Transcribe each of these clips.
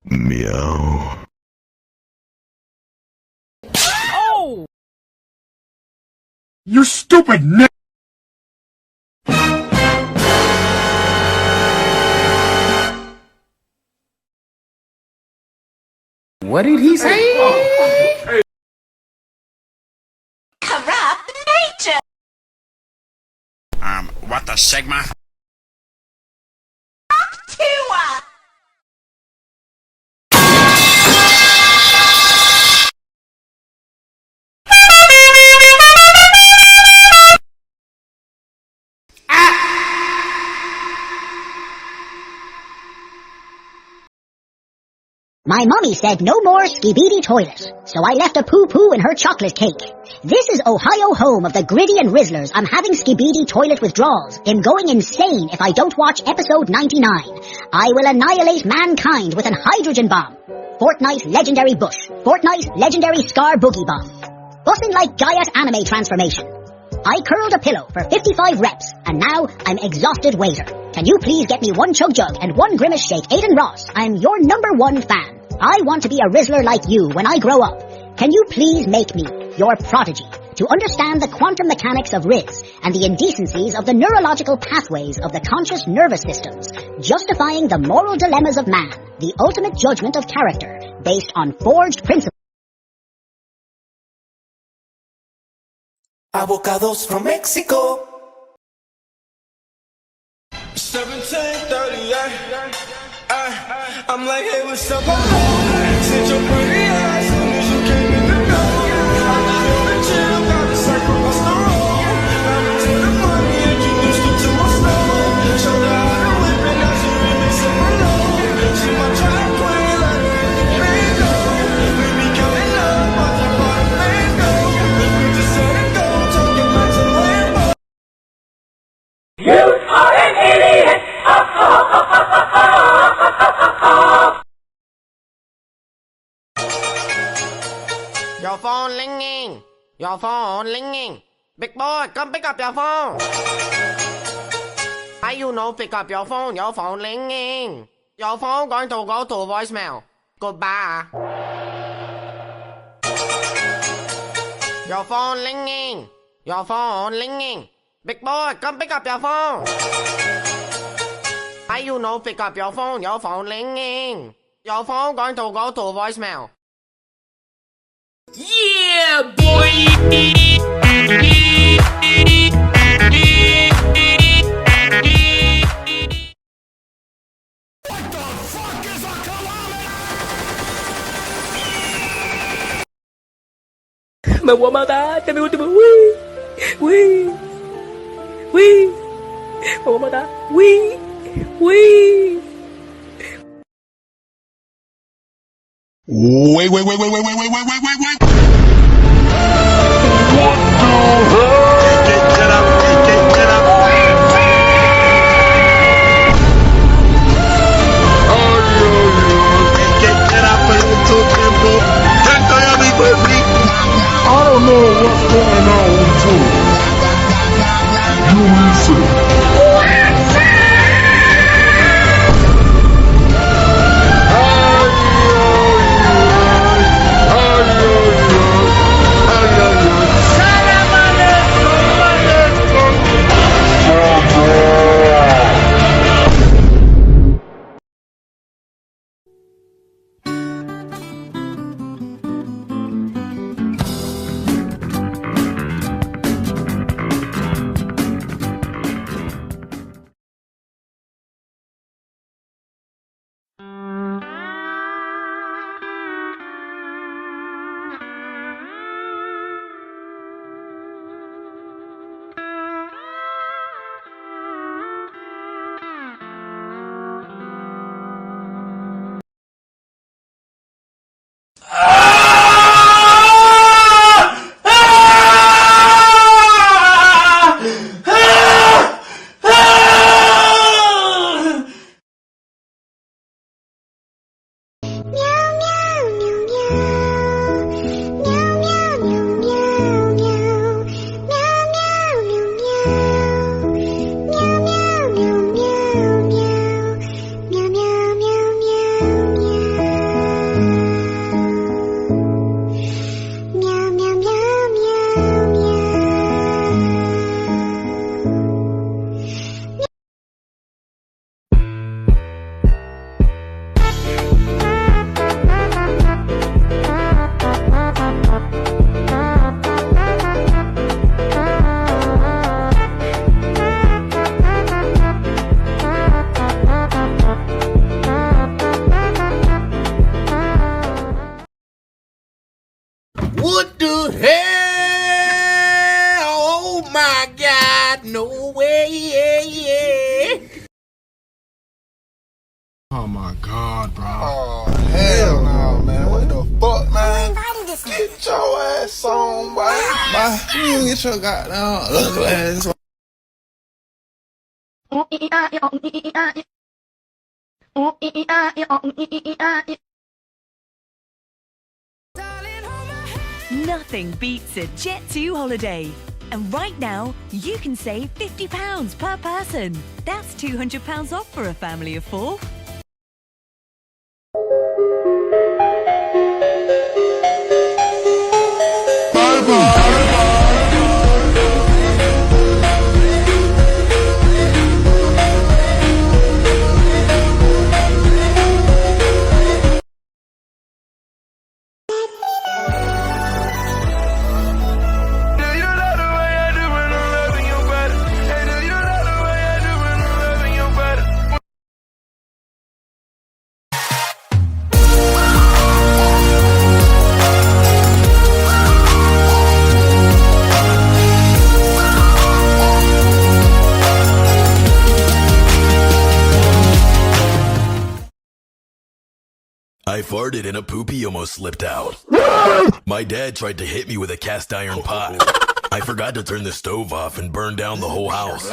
Meow. Oh! You stupid What did he say? Corrupt nature. What the Sigma? Tua. My mommy said no more skibidi toilet, so I left a poo-poo in her chocolate cake. This is Ohio, home of the Gritty and Rizzlers. I'm having skibidi toilet withdrawals. I'm going insane if I don't watch episode 99. I will annihilate mankind with an hydrogen bomb. Fortnite legendary bush. Fortnite legendary scar boogie bomb. Bussin' like Gaiat anime transformation. I curled a pillow for 55 reps, and now I'm exhausted waiter. Can you please get me one chug jug and one grimace shake, Aiden Ross? I'm your #1 fan. I want to be a Rizzler like you when I grow up. Can you please make me your prodigy to understand the quantum mechanics of Riz and the indecencies of the neurological pathways of the conscious nervous systems, justifying the moral dilemmas of man, the ultimate judgment of character, based on forged principles? Avocados from Mexico. 1738. I'm like, hey, what's up? Since your pretty eyes, soon as you came in the door, I got on the chill, got the circle across the road. Got into the money, introduced her to my store. Showed her how to whip it, now she remixing my low. She my track queen, let her in the bingo. We be counting up, watch her bottom mango. We just set it go, talking about some Lambo. You are an idiot. Your phone ringing. Your phone ringing. Big boy, come pick up your phone. How you know pick up your phone? Your phone ringing. Your phone going to go to voicemail. Goodbye. Your phone ringing. Your phone ringing. Big boy, come pick up your phone. How you know pick up your phone? Your phone ringing. Your phone going to go to voicemail. Yeah, boy! Me voy a matar, este es mi último. ¡Uy! Me voy a matar. ¡Uy! Wait. I don't know what's going on with you. You listen. What the hell? Oh my God, no way. Oh my God, bro. Oh, hell no, man. What the fuck, man? Get your ass on, boy. You get your goddamn ugly ass on. Nothing beats a Jet2 holiday. And right now, you can save £50 per person. That's £200 off for a family of 4. I farted and a poopy almost slipped out. My dad tried to hit me with a cast iron pot. I forgot to turn the stove off and burned down the whole house.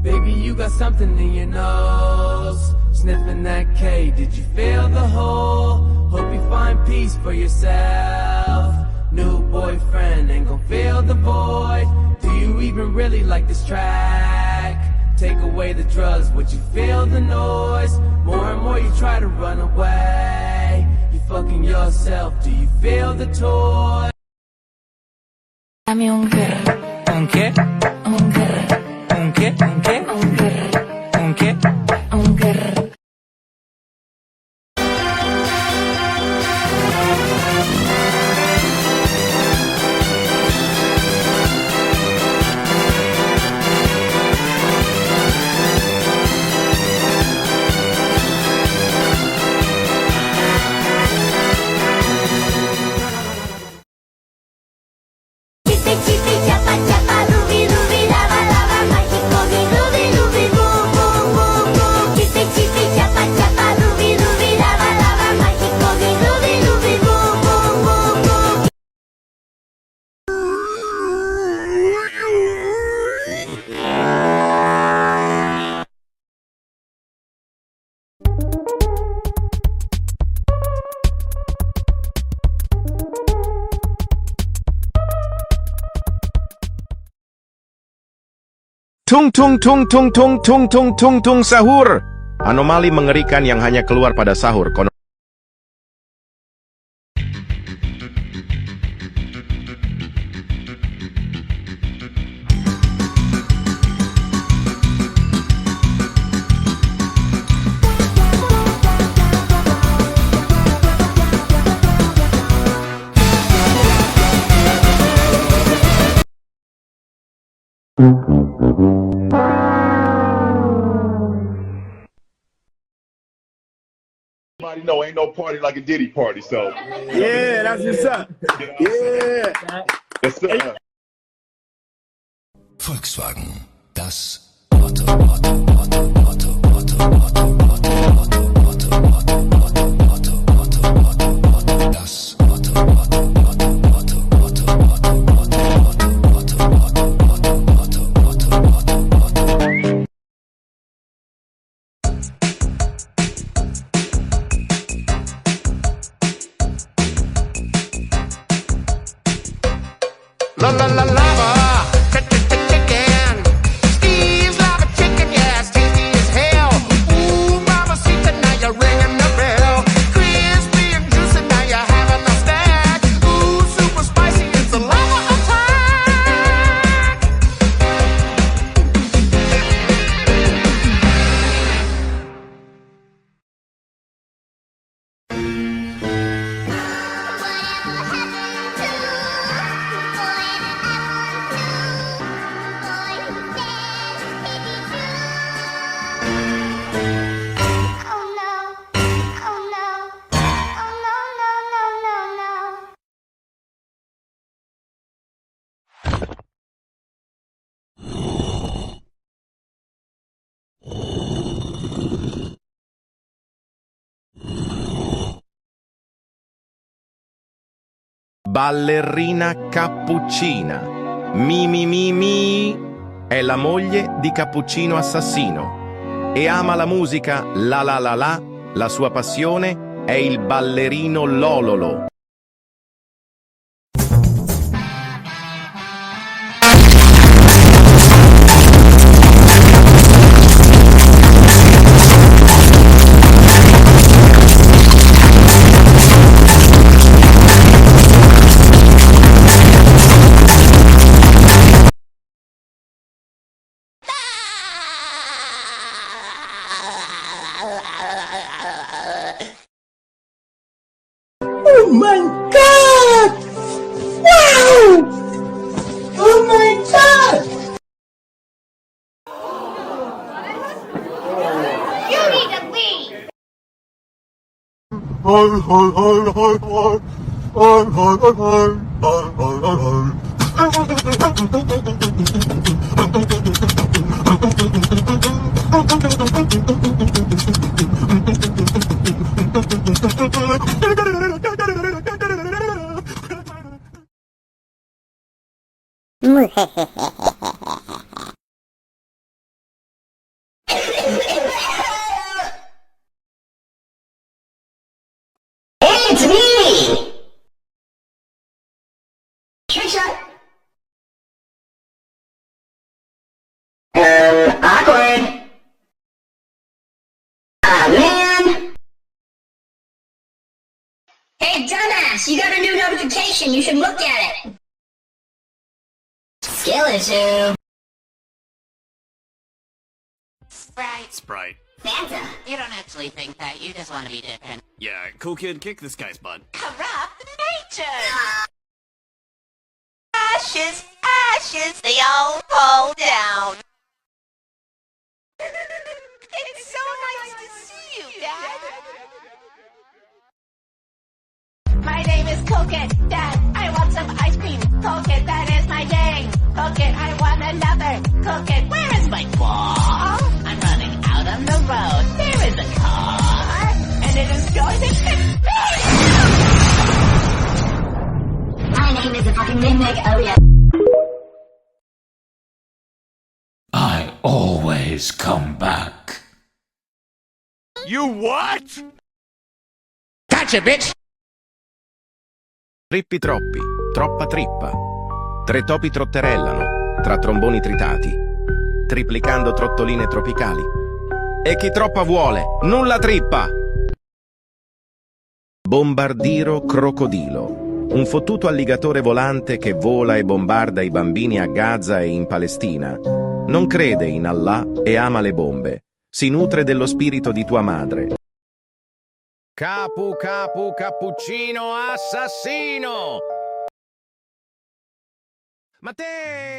Baby, you got something in your nose. Sniffing that K, did you feel the hole? Hope you find peace for yourself. New boyfriend ain't gon' fill the void. Do you even really like this track? Take away the drugs, would you feel the noise? More and more you try to run away. You fucking yourself, do you feel the toy? Dame un qué. ¿Un qué? Un qué. ¿Un qué? ¿Un qué? Un qué. ¿Un qué? Un qué. Tung tung tung tung tung tung tung tung tung sahur. Anomali mengerikan yang hanya keluar pada sahur. Everybody know ain't no party like a Diddy party, so. Yeah, that's what's up. Yeah. Yes, sir. Volkswagen, das Auto, Auto, Auto, Auto, Auto, Auto, Auto, Auto, Auto, Auto, Auto, Auto, Auto, Auto, das Auto, Auto, Auto, Auto, Auto, Auto, Auto, Auto, Auto, Auto, Auto, Auto, Auto. ballerina cappuccina. Mi. È la moglie di Cappuccino Assassino e ama la musica la. La sua passione è il ballerino Lololo. Oh my god! Wow! Oh my god! You need to leave. It's me! Trisha? Awkward. Man. Hey, dumbass, you got a new notification. You should look at it. Skill issue. Sprite. Fanta, you don't actually think that. You just want to be different. Yeah, cool kid, kick this guy's butt. Corrupt nature. Ashes, ashes, they all fall down. It's so nice to see you, Dad. My name is Cookit, Dad. I want some ice cream. Cookit, that is my name. Cookit, I want another. Cookit, where is my ball? I'm running out on the road. There is a car, and it is going to hit me. My name is a fucking Nimnik, oh yeah. I always come back. You what? Gotcha, bitch! Trippi troppi, troppa trippa. Tre topi trotterellano, tra tromboni tritati, triplicando trottoline tropicali. E chi troppa vuole, nulla trippa! Bombardiro crocodilo, un fottuto alligatore volante che vola e bombarda i bambini a Gaza e in Palestina. Non crede in Allah e ama le bombe. Si nutre dello spirito di tua madre. Cappuccino assassino! Matteo!